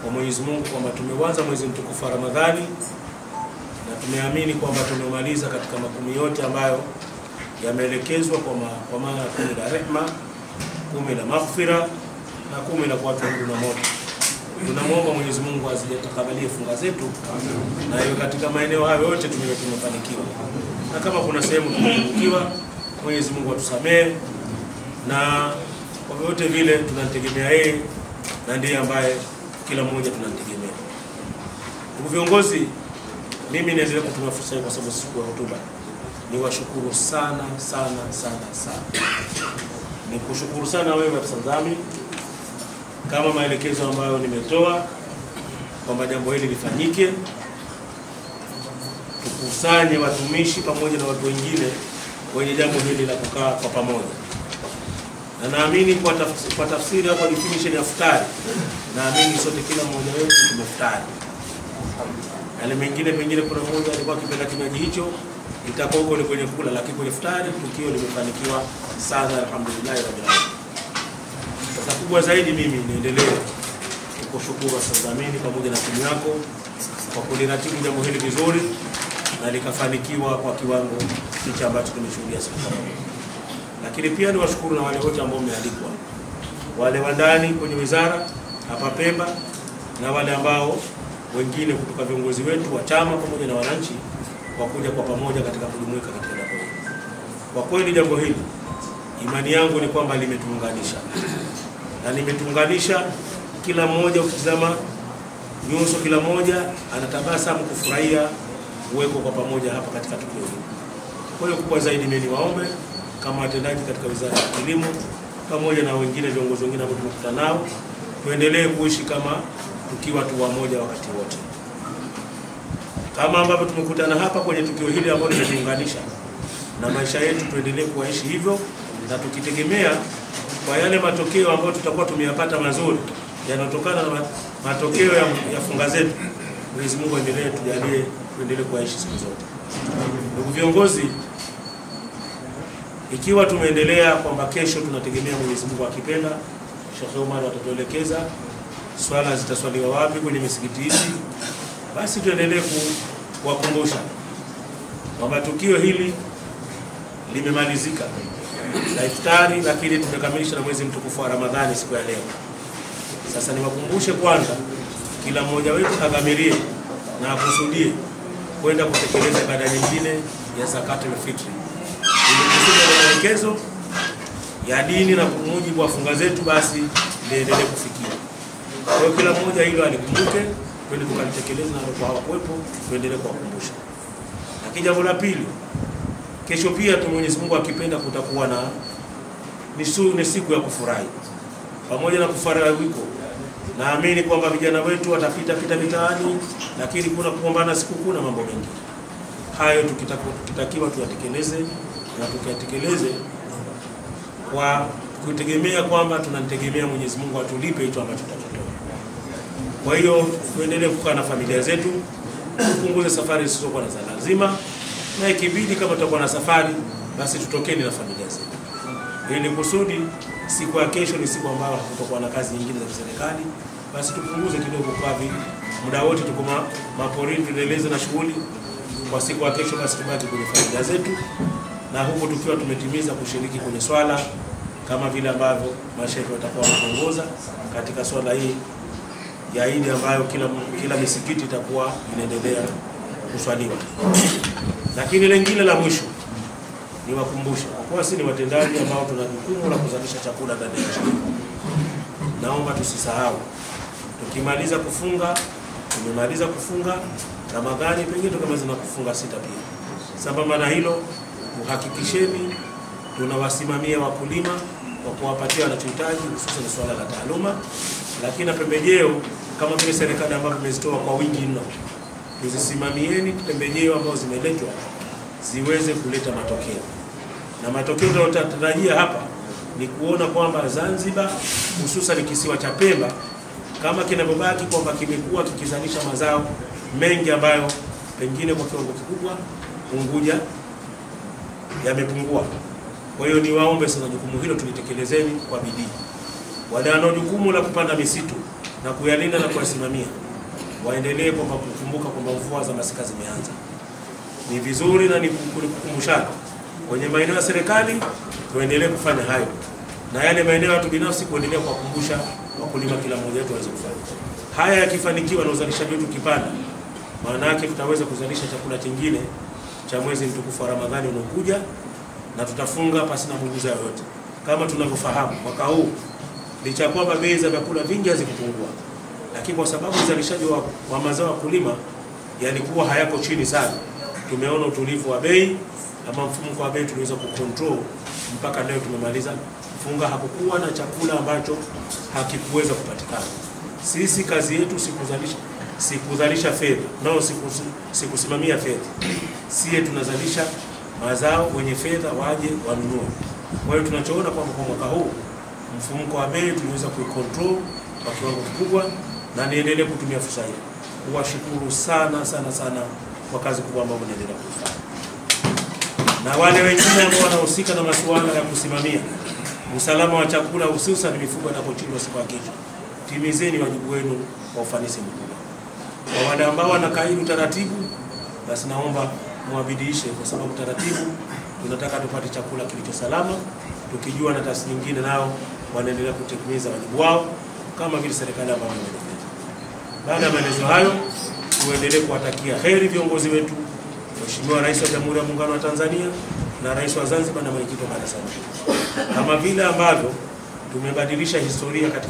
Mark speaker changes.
Speaker 1: kwa Mwenyezi Mungu kwamba tumeanza mwezi mtukufu wa Ramadhani na tumeamini kwamba tumemaliza katika makumi yote ambayo yameelekezwa kwa maana 10 la rehma, 10 la maghfira na 10 la kuwatu na moto. Tunamwomba Mwenyezi Mungu azijatakabalie funga zetu na hiyo katika maeneo hayo yote tumefanikiwa. Na kama kuna sehemu tumepungukiwa, Mwenyezi Mungu atusamee, na kwa vyote vile tunategemea yeye na ndiye ambaye kila mmoja tunategemea. Ndugu viongozi, mimi niendelee kutumia fursa hii kwa sababu siku ya hotuba. Niwashukuru sana. Nikushukuru sana wewe Mtazami kama maelekezo ambayo nimetoa kwamba jambo hili lifanyike, tukusanye watumishi pamoja na watu wengine wenye jambo hili la kukaa kwa pamoja. Na naamini kwa tafsiri au kwa definition ya futari, naamini sote kila mmoja wetu tumefutari. Yale mengine pengine kuna mmoja alikuwa akipenda kinywaji hicho, itakuwa huko ni kwenye kula, lakini kwenye futari tukio limefanikiwa sana, alhamdulillah rabbil alamin. Sasa kubwa zaidi mimi niendelee kukushukuru Mtazami pamoja na timu yako kwa kuliratibu jambo hili vizuri na likafanikiwa kwa kiwango hicho ambacho tumeshuhudia siku hii. Lakini pia niwashukuru na wale wote ambao wamealikwa, wale wa ndani kwenye wizara hapa Pemba na wale ambao wengine kutoka viongozi wetu wa chama pamoja na wananchi kwa kuja kwa pamoja katika kujumuika katika jambo hili. Kwa kweli jambo hili imani yangu ni kwamba limetuunganisha. Na limetuunganisha kila mmoja, ukitazama nyuso kila mmoja anatabasamu kufurahia uwepo kwa pamoja hapa katika tukio hili. Kwa hiyo kubwa zaidi mimi niwaombe kama watendaji katika Wizara ya Kilimo pamoja na wengine viongozi wengine ambao tumekutana nao, tuendelee kuishi kama tukiwa tu wamoja wakati wote. Kama ambavyo tumekutana hapa kwenye tukio hili ambalo limetuunganisha, na maisha yetu tuendelee kuishi hivyo, na tukitegemea kwa yale matokeo ambayo tutakuwa tumeyapata mazuri yanayotokana na matokeo ya funga zetu. Mwenyezi Mungu endelee tujalie tuendelee kuishi siku zote. Ndugu viongozi, ikiwa tumeendelea kwamba kesho tunategemea Mwenyezi Mungu akipenda, Sheikh Omar atatuelekeza swala zitaswaliwa wapi kwenye misikiti hizi, basi tuendelee kuwakumbusha kwamba tukio hili limemalizika na iftari, lakini tumekamilisha na mwezi mtukufu wa Ramadhani siku ya leo. Sasa niwakumbushe kwanza, kila mmoja wetu adhamirie na akusudie kwenda kutekeleza ibada nyingine ya zakatul fitri, ili kusudi maelekezo ya dini na mujibu wa funga zetu basi liendelee kufikia. Kwa hiyo kila mmoja hilo alikumbuke, twende tukalitekeleza, na kwa hawakuwepo tuendelee kuwakumbusha. Lakini jambo la pili, kesho pia Mwenyezi Mungu akipenda kutakuwa na ni siku ya kufurahi. Pamoja na kufurahi wiko, naamini kwamba vijana wetu watapita mitaani, lakini kuna kuombana sikukuu na mambo mengi. Hayo tukitakiwa tuyatekeleze, na tukiyatekeleze kwa kutegemea kwamba tunamtegemea Mwenyezi Mungu atulipe hicho ambacho tutatoa. Kwa hiyo tuendelee kukaa na familia zetu, tupunguze safari zisizokuwa za lazima, na ikibidi kama tutakuwa na safari basi tutokeni na familia zetu, ili kusudi siku ya kesho ni siku ambayo tutakuwa na kazi nyingine za serikali, basi tupunguze kidogo kwa muda wote tuko maporini tuendeleze na shughuli. Kwa siku ya kesho basi tubaki kwenye familia zetu, na huko tukiwa tumetimiza kushiriki kwenye swala kama vile ambavyo mashehe watakuwa wanaongoza katika swala hii ya Eid ambayo kila misikiti itakuwa inaendelea kuswaliwa. Lakini lingine la mwisho ni wakumbusha, kwa kuwa sisi ni watendaji ambao tuna jukumu la kuzalisha chakula ndani ya nchi. Naomba tusisahau, tukimaliza kufunga, tumemaliza kufunga Ramadhani, pengine tukamaliza na kufunga 6 pia. Sambamba na hilo, uhakikisheni tunawasimamia wakulima kwa kuwapatia wanachohitaji, hususan swala la taaluma, lakini na pembejeo kama vile serikali ambayo imezitoa kwa wingi mno. Tuzisimamieni pembejeo ambazo zimeletwa ziweze kuleta matokeo. Na matokeo tunayotarajia hapa ni kuona kwamba Zanzibar, hususan kisiwa cha Pemba, kama kinabaki kwamba kimekuwa kikizalisha mazao mengi ambayo pengine kwa kiwango kikubwa Unguja yamepungua. Kwa hiyo niwaombe sana jukumu hilo tulitekelezeni kwa bidii. Wale wanao jukumu la kupanda misitu na kuyalinda na kuyasimamia, waendelee kwamba kukumbuka kwamba mvua za masika zimeanza. Ni vizuri na ni kukumbushana kwenye maeneo ya serikali tuendelee kufanya hayo, na yale maeneo ya watu binafsi kuendelea kuwakumbusha wakulima, kila mmoja wetu aweze kufanya haya. Yakifanikiwa na uzalishaji wetu kipanda, maana yake tutaweza kuzalisha chakula kingine cha mwezi mtukufu wa Ramadhani unaokuja, na tutafunga pasi na muguza yoyote. Kama tunavyofahamu, mwaka huu licha kwamba bei za vyakula vingi hazikupungua, lakini kwa sababu uzalishaji wa mazao ya kulima yalikuwa hayako chini sana, tumeona utulivu wa bei ama mfumuko wa bei tuliweza kucontrol mpaka leo tumemaliza funga. Hakukuwa na chakula ambacho hakikuweza kupatikana. Sisi kazi yetu sikuzalisha fedha, sikusimamia fedha. Sisi tunazalisha mazao, wenye fedha waje wanunue. Kwa hiyo tunachoona kwamba kwa mwaka huu mfumuko wa bei tuliweza kuicontrol kwa kiwango kikubwa, na niendelee kutumia fursa hii kuwashukuru sana kwa kazi kubwa ambayo mnaendelea kufanya, na wale wengine ambao wanahusika na masuala ya kusimamia usalama wa chakula, hususan mifugo inapochinjwa siku ya kesho. Timizeni wajibu wenu kwa ufanisi mkubwa. Kwa wale ambao wanakaidi taratibu, basi naomba muabidiishe, kwa sababu taratibu tunataka tupate chakula kilicho salama, tukijua na taasisi nyingine nao wanaendelea kutekeleza wajibu wao kama vile serikali ambayo imeelekeza. Baada ya maelezo hayo, tuendelee kuwatakia heri viongozi wetu, Mheshimiwa Rais wa Jamhuri ya Muungano wa Tanzania na Rais wa Zanzibar na mwenyekiti wa Baraza, kama vile ambavyo tumebadilisha historia katika